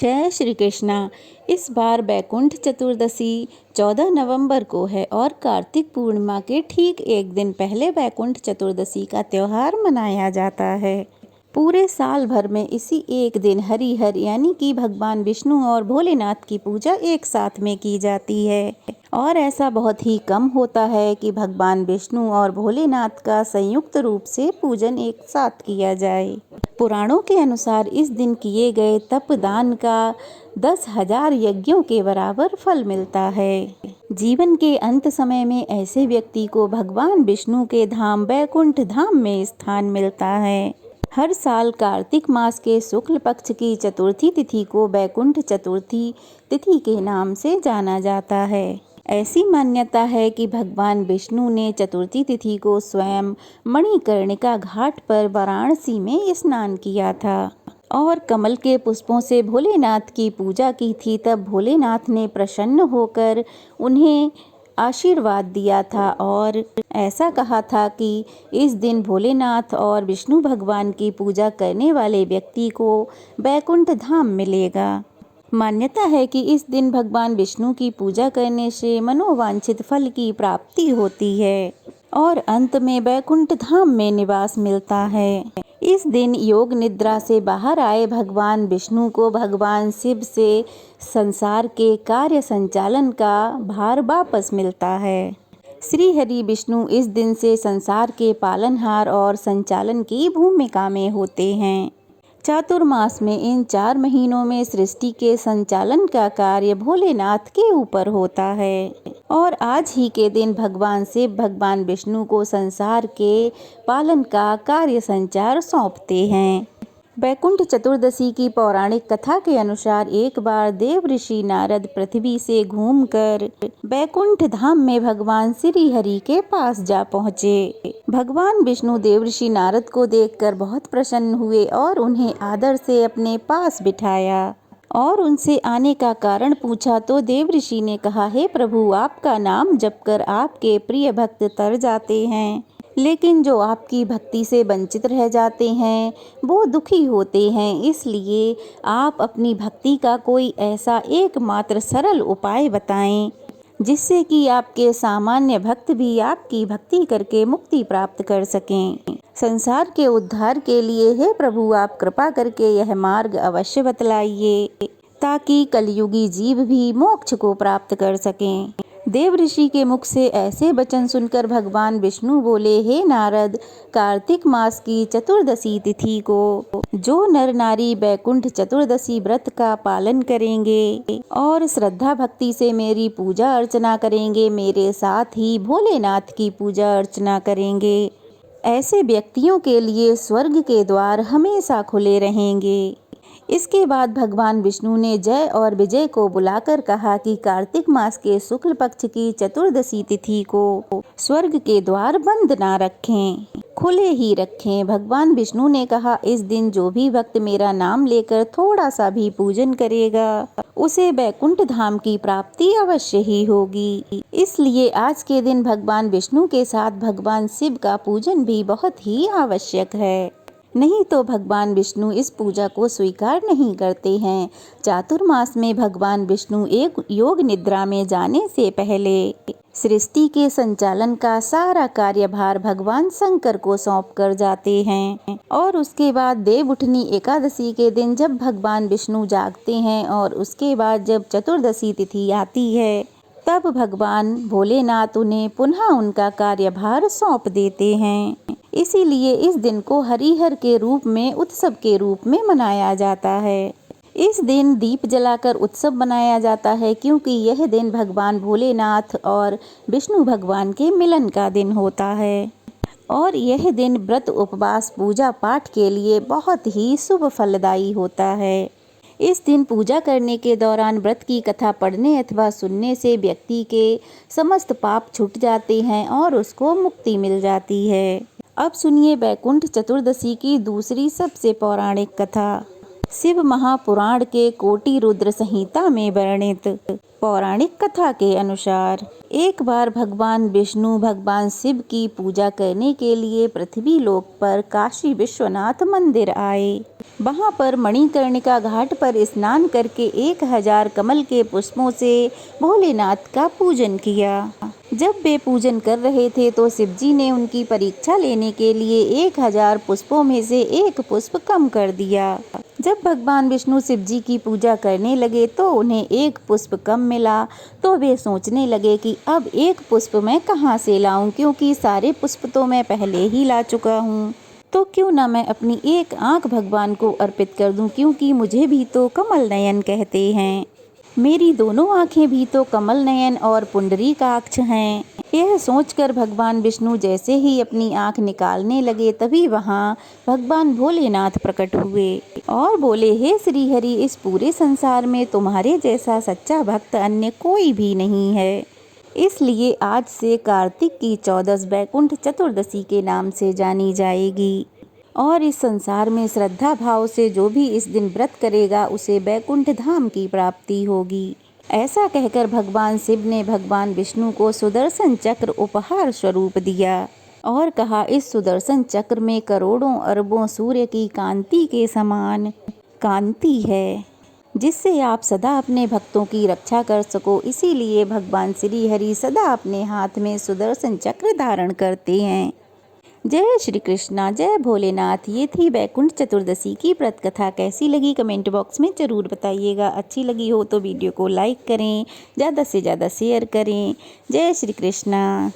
जय श्री कृष्णा। इस बार बैकुंठ चतुर्दशी 14 नवंबर को है और कार्तिक पूर्णिमा के ठीक एक दिन पहले बैकुंठ चतुर्दशी का त्यौहार मनाया जाता है। पूरे साल भर में इसी एक दिन हरिहर यानी कि भगवान विष्णु और भोलेनाथ की पूजा एक साथ में की जाती है और ऐसा बहुत ही कम होता है कि भगवान विष्णु और भोलेनाथ का संयुक्त रूप से पूजन एक साथ किया जाए। पुराणों के अनुसार इस दिन किए गए तप दान का 10,000 यज्ञों के बराबर फल मिलता है। जीवन के अंत समय में ऐसे व्यक्ति को भगवान विष्णु के धाम बैकुंठ धाम में स्थान मिलता है। हर साल कार्तिक मास के शुक्ल पक्ष की चतुर्थी तिथि को बैकुंठ चतुर्थी तिथि के नाम से जाना जाता है। ऐसी मान्यता है कि भगवान विष्णु ने चतुर्थी तिथि को स्वयं मणिकर्णिका घाट पर वाराणसी में स्नान किया था और कमल के पुष्पों से भोलेनाथ की पूजा की थी। तब भोलेनाथ ने प्रसन्न होकर उन्हें आशीर्वाद दिया था और ऐसा कहा था कि इस दिन भोलेनाथ और विष्णु भगवान की पूजा करने वाले व्यक्ति को बैकुंठ धाम मिलेगा। मान्यता है कि इस दिन भगवान विष्णु की पूजा करने से मनोवांछित फल की प्राप्ति होती है और अंत में बैकुंठ धाम में निवास मिलता है। इस दिन योग निद्रा से बाहर आए भगवान विष्णु को भगवान शिव से संसार के कार्य संचालन का भार वापस मिलता है। श्री हरि विष्णु इस दिन से संसार के पालनहार और संचालन की भूमिका में होते हैं। चातुर्मास में इन 4 महीनों में सृष्टि के संचालन का कार्य भोलेनाथ के ऊपर होता है और आज ही के दिन भगवान शिव भगवान विष्णु को संसार के पालन का कार्य संचार सौंपते हैं। बैकुंठ चतुर्दशी की पौराणिक कथा के अनुसार एक बार देव ऋषि नारद पृथ्वी से घूमकर बैकुंठ धाम में भगवान श्री हरि के पास जा पहुँचे। भगवान विष्णु देव ऋषि नारद को देखकर बहुत प्रसन्न हुए और उन्हें आदर से अपने पास बिठाया और उनसे आने का कारण पूछा तो देव ऋषि ने कहा, हे प्रभु, आपका नाम जपकर आपके प्रिय भक्त तर जाते हैं, लेकिन जो आपकी भक्ति से वंचित रह जाते हैं वो दुखी होते हैं। इसलिए आप अपनी भक्ति का कोई ऐसा एकमात्र सरल उपाय बताएं जिससे कि आपके सामान्य भक्त भी आपकी भक्ति करके मुक्ति प्राप्त कर सकें। संसार के उद्धार के लिए हे प्रभु, आप कृपा करके यह मार्ग अवश्य बतलाइए ताकि कलयुगी जीव भी मोक्ष को प्राप्त कर सकें। देव ऋषि के मुख से ऐसे वचन सुनकर भगवान विष्णु बोले, हे नारद, कार्तिक मास की चतुर्दशी तिथि को जो नर नारी बैकुंठ चतुर्दशी व्रत का पालन करेंगे और श्रद्धा भक्ति से मेरी पूजा अर्चना करेंगे, मेरे साथ ही भोलेनाथ की पूजा अर्चना करेंगे, ऐसे व्यक्तियों के लिए स्वर्ग के द्वार हमेशा खुले रहेंगे। इसके बाद भगवान विष्णु ने जय और विजय को बुलाकर कहा कि कार्तिक मास के शुक्ल पक्ष की चतुर्दशी तिथि को स्वर्ग के द्वार बंद ना रखें, खुले ही रखें। भगवान विष्णु ने कहा, इस दिन जो भी भक्त मेरा नाम लेकर थोड़ा सा भी पूजन करेगा उसे बैकुंठ धाम की प्राप्ति अवश्य ही होगी। इसलिए आज के दिन भगवान विष्णु के साथ भगवान शिव का पूजन भी बहुत ही आवश्यक है, नहीं तो भगवान विष्णु इस पूजा को स्वीकार नहीं करते हैं। चातुर्मास में भगवान विष्णु एक योग निद्रा में जाने से पहले सृष्टि के संचालन का सारा कार्यभार भगवान शंकर को सौंप कर जाते हैं और उसके बाद देवउठनी एकादशी के दिन जब भगवान विष्णु जागते हैं और उसके बाद जब चतुर्दशी तिथि आती है तब भगवान भोलेनाथ उन्हें पुनः उनका कार्यभार सौंप देते हैं। इसीलिए इस दिन को हरिहर के रूप में उत्सव के रूप में मनाया जाता है। इस दिन दीप जलाकर उत्सव मनाया जाता है क्योंकि यह दिन भगवान भोलेनाथ और विष्णु भगवान के मिलन का दिन होता है और यह दिन व्रत उपवास पूजा पाठ के लिए बहुत ही शुभ फलदायी होता है। इस दिन पूजा करने के दौरान व्रत की कथा पढ़ने अथवा सुनने से व्यक्ति के समस्त पाप छूट जाते हैं और उसको मुक्ति मिल जाती है। अब सुनिए बैकुंठ चतुर्दशी की दूसरी सबसे पौराणिक कथा। शिव महापुराण के कोटि रुद्र संहिता में वर्णित पौराणिक कथा के अनुसार एक बार भगवान विष्णु भगवान शिव की पूजा करने के लिए पृथ्वी लोक पर काशी विश्वनाथ मंदिर आए। वहां पर मणिकर्णिका घाट पर स्नान करके 1000 कमल के पुष्पों से भोलेनाथ का पूजन किया। जब वे पूजन कर रहे थे तो शिवजी ने उनकी परीक्षा लेने के लिए 1000 पुष्पों में से एक पुष्प कम कर दिया। जब भगवान विष्णु शिवजी की पूजा करने लगे तो उन्हें एक पुष्प कम मिला, तो वे सोचने लगे कि अब एक पुष्प मैं कहाँ से लाऊं, क्योंकि सारे पुष्प तो मैं पहले ही ला चुका हूँ। तो क्यों ना मैं अपनी एक आँख भगवान को अर्पित कर दूं, क्योंकि मुझे भी तो कमल नयन कहते हैं। मेरी दोनों आँखें भी तो कमल नयन और पुंडरीकाक्ष हैं। यह सोचकर भगवान विष्णु जैसे ही अपनी आँख निकालने लगे तभी वहाँ भगवान भोलेनाथ प्रकट हुए और बोले, हे श्री हरि, इस पूरे संसार में तुम्हारे जैसा सच्चा भक्त अन्य कोई भी नहीं है। इसलिए आज से कार्तिक की 14 बैकुंठ चतुर्दशी के नाम से जानी जाएगी और इस संसार में श्रद्धा भाव से जो भी इस दिन व्रत करेगा उसे बैकुंठ धाम की प्राप्ति होगी। ऐसा कहकर भगवान शिव ने भगवान विष्णु को सुदर्शन चक्र उपहार स्वरूप दिया और कहा, इस सुदर्शन चक्र में करोड़ों अरबों सूर्य की कांति के समान कांति है, जिससे आप सदा अपने भक्तों की रक्षा कर सको। इसीलिए भगवान श्री हरि सदा अपने हाथ में सुदर्शन चक्र धारण करते हैं। जय श्री कृष्णा, जय भोलेनाथ। ये थी बैकुंठ चतुर्दशी की व्रत कथा। कैसी लगी कमेंट बॉक्स में ज़रूर बताइएगा। अच्छी लगी हो तो वीडियो को लाइक करें, ज़्यादा से ज़्यादा शेयर करें। जय श्री कृष्णा।